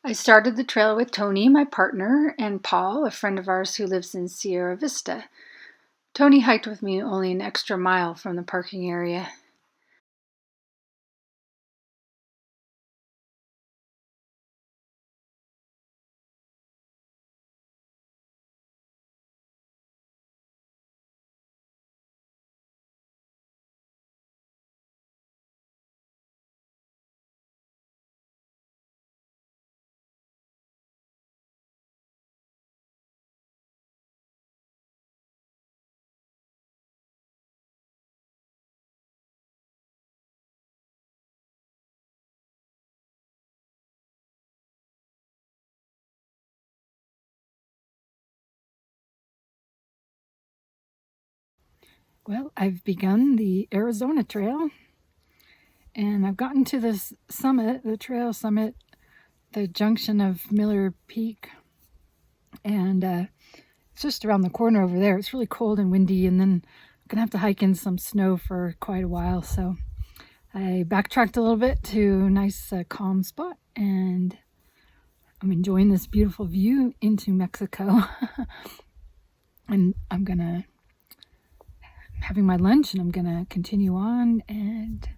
I started the trail with Tony, my partner, and Paul, a friend of ours who lives in Sierra Vista. Tony hiked with me only an extra mile from the parking area. Well, I've begun the Arizona Trail, and I've gotten to this summit, the trail summit, the junction of Miller Peak, and it's just around the corner over there. It's really cold and windy, and then I'm gonna have to hike in some snow for quite a while, so I backtracked a little bit to a nice calm spot, and I'm enjoying this beautiful view into Mexico. And I'm having my lunch, and I'm gonna continue on, and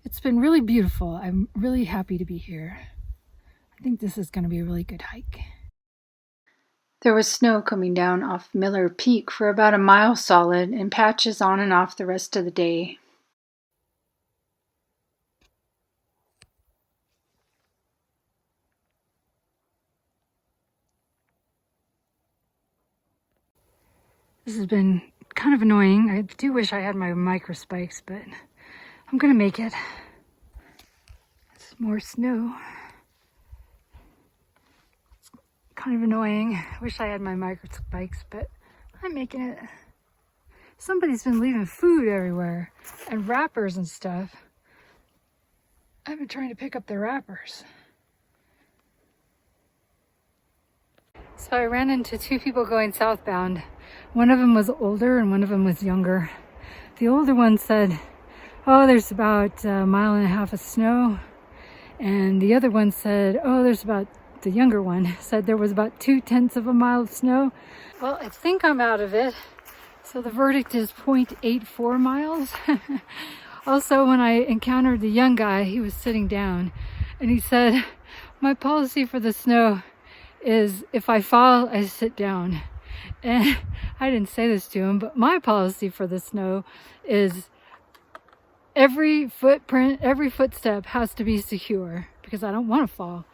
it's been really beautiful. I'm really happy to be here. I think this is gonna be a really good hike. There was snow coming down off Miller Peak for about a mile solid, and patches on and off the rest of the day. This has been kind of annoying. I do wish I had my micro spikes, but I'm gonna make it. It's more snow. It's kind of annoying. I wish I had my micro spikes, but I'm making it. Somebody's been leaving food everywhere and wrappers and stuff. I've been trying to pick up the wrappers. So I ran into two people going southbound. One of them was older and one of them was younger. The older one said, oh, there's about a mile and a half of snow. And the other one said, oh, the younger one said there was about 2/10 of a mile of snow. Well, I think I'm out of it. So the verdict is 0.84 miles. Also, when I encountered the young guy, he was sitting down and he said, my policy for the snow is if I fall, I sit down. And I didn't say this to him, but my policy for the snow is every footprint, every footstep has to be secure because I don't want to fall.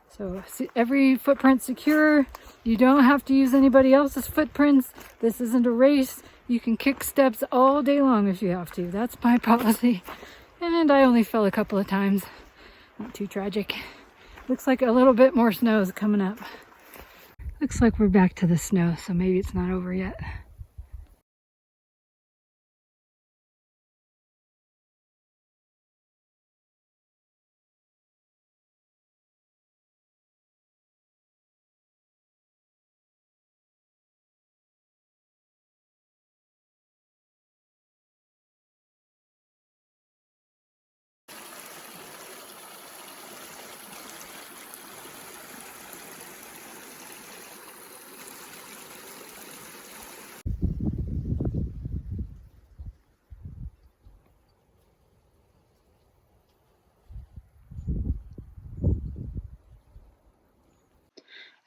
So every footprint secure. You don't have to use anybody else's footprints. This isn't a race. You can kick steps all day long if you have to. That's my policy. And I only fell a couple of times. Not too tragic. Looks like a little bit more snow is coming up. Looks like we're back to the snow, so maybe it's not over yet.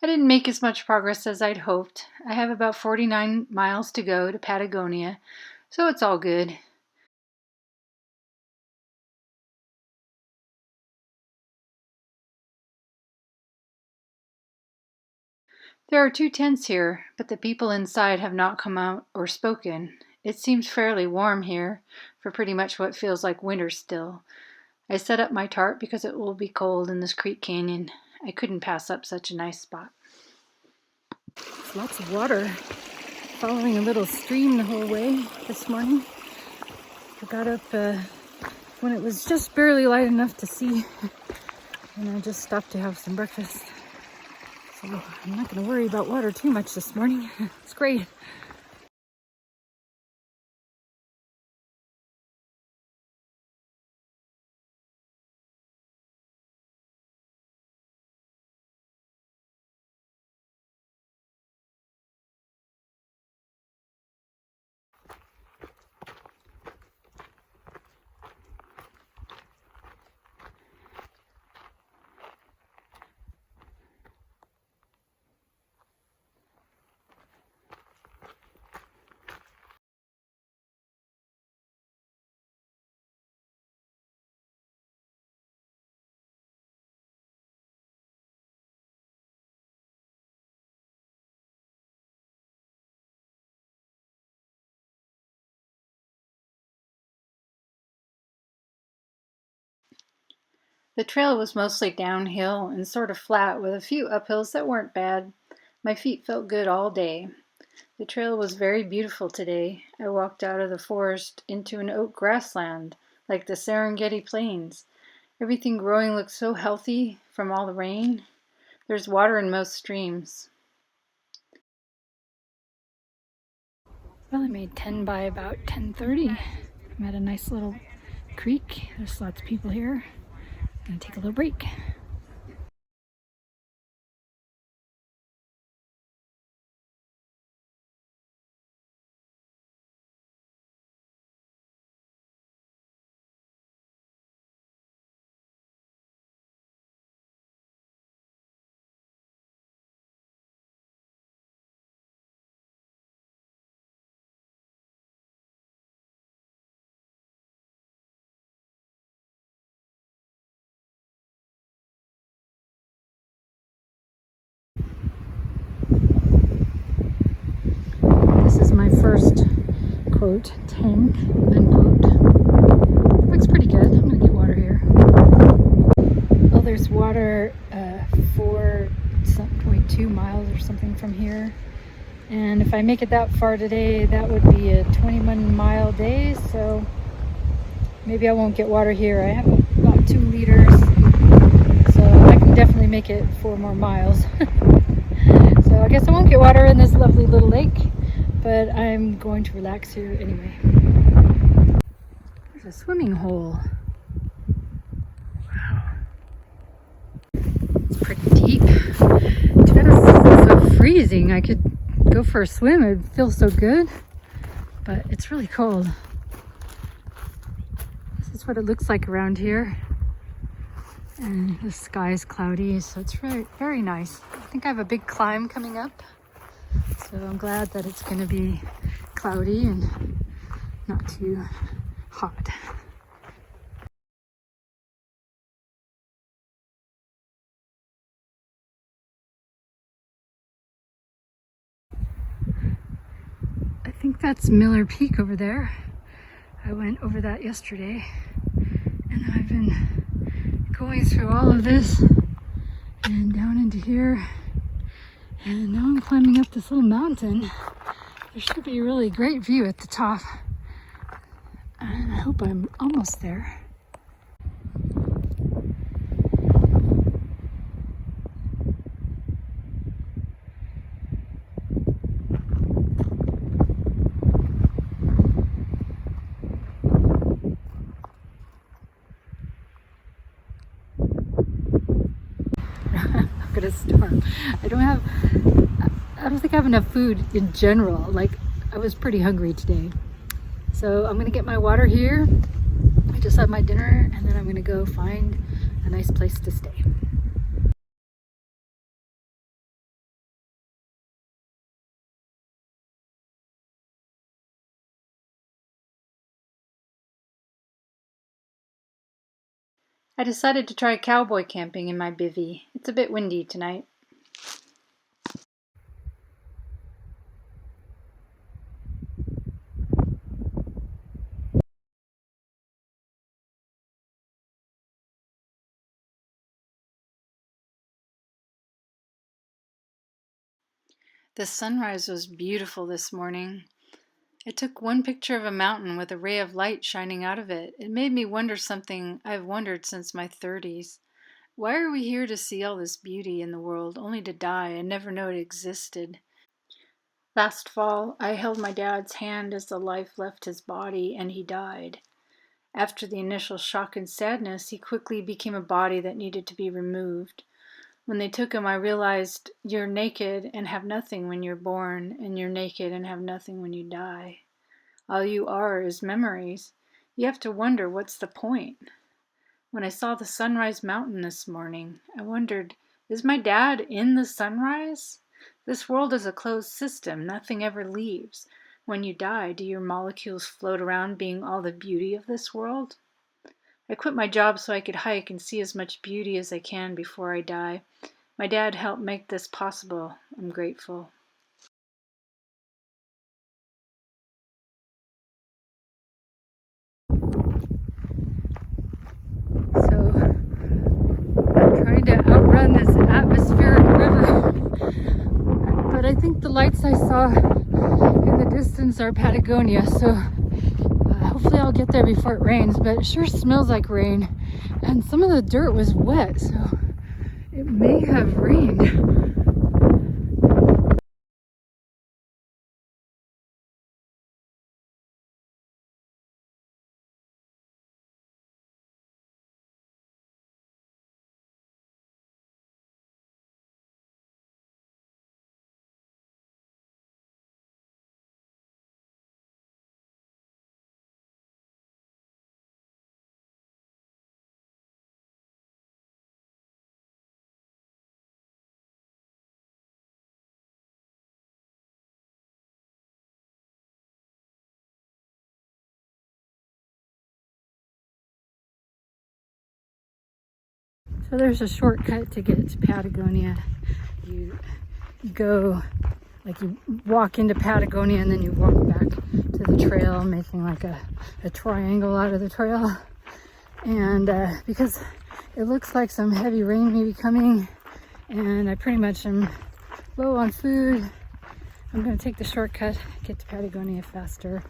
I didn't make as much progress as I'd hoped. I have about 49 miles to go to Patagonia, so it's all good. There are 2 tents here, but the people inside have not come out or spoken. It seems fairly warm here, for pretty much what feels like winter still. I set up my tarp because it will be cold in this creek canyon. I couldn't pass up such a nice spot. Lots of water. Following a little stream the whole way this morning. I got up when it was just barely light enough to see, and I just stopped to have some breakfast. So I'm not going to worry about water too much this morning. It's great. The trail was mostly downhill and sort of flat with a few uphills that weren't bad. My feet felt good all day. The trail was very beautiful today. I walked out of the forest into an oak grassland, like the Serengeti Plains. Everything growing looked so healthy from all the rain. There's water in most streams. Well, I made 10 by about 10:30. I'm at a nice little creek. There's lots of people here. I'm gonna take a little break. This is my first, quote, tank, unquote. It looks pretty good. I'm gonna get water here. Well, there's water 4.2 miles or something from here. And if I make it that far today, that would be a 21-mile day, so maybe I won't get water here. I have about 2 liters, so I can definitely make it 4 more miles. So I guess I won't get water in this lovely little lake, but I'm going to relax here anyway. There's a swimming hole. Wow. It's pretty deep. Too bad it's so freezing. I could go for a swim. It would feel so good, but it's really cold. This is what it looks like around here. And the sky is cloudy, so it's very, very nice. I think I have a big climb coming up, so I'm glad that it's going to be cloudy and not too hot. I think that's Miller Peak over there. I went over that yesterday, and I've been going through all of this and down into here, and now I'm climbing up this little mountain. There should be a really great view at the top, and I hope I'm almost there. Look at a storm. I don't think I have enough food in general. Like, I was pretty hungry today. So I'm gonna get my water here. I just had my dinner, and then I'm gonna go find a nice place to stay. I decided to try cowboy camping in my bivvy. It's a bit windy tonight. The sunrise was beautiful this morning. I took one picture of a mountain with a ray of light shining out of it. It made me wonder something I've wondered since my 30s. Why are we here to see all this beauty in the world, only to die and never know it existed? Last fall, I held my dad's hand as the life left his body, and he died. After the initial shock and sadness, he quickly became a body that needed to be removed. When they took him, I realized you're naked and have nothing when you're born, and you're naked and have nothing when you die. All you are is memories. You have to wonder, what's the point? When I saw the Sunrise Mountain this morning, I wondered, is my dad in the sunrise? This world is a closed system. Nothing ever leaves. When you die, do your molecules float around being all the beauty of this world? I quit my job so I could hike and see as much beauty as I can before I die. My dad helped make this possible. I'm grateful. So on this atmospheric river. But I think the lights I saw in the distance are Patagonia, so hopefully I'll get there before it rains. But it sure smells like rain, and some of the dirt was wet, so it may have rained. So there's a shortcut to get to Patagonia. You go, like you walk into Patagonia and then you walk back to the trail, making like a triangle out of the trail. And because it looks like some heavy rain may be coming, and I pretty much am low on food, I'm going to take the shortcut, get to Patagonia faster.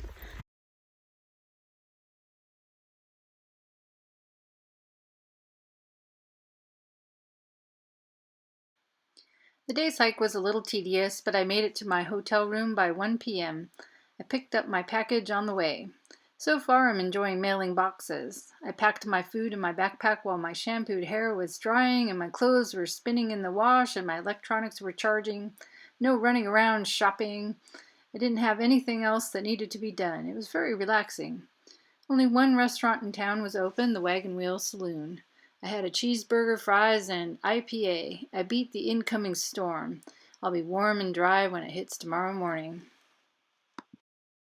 The day's hike was a little tedious, but I made it to my hotel room by 1 p.m. I picked up my package on the way. So far, I'm enjoying mailing boxes. I packed my food in my backpack while my shampooed hair was drying and my clothes were spinning in the wash and my electronics were charging. No running around shopping. I didn't have anything else that needed to be done. It was very relaxing. Only one restaurant in town was open, the Wagon Wheel Saloon. I had a cheeseburger, fries, and IPA. I beat the incoming storm. I'll be warm and dry when it hits tomorrow morning.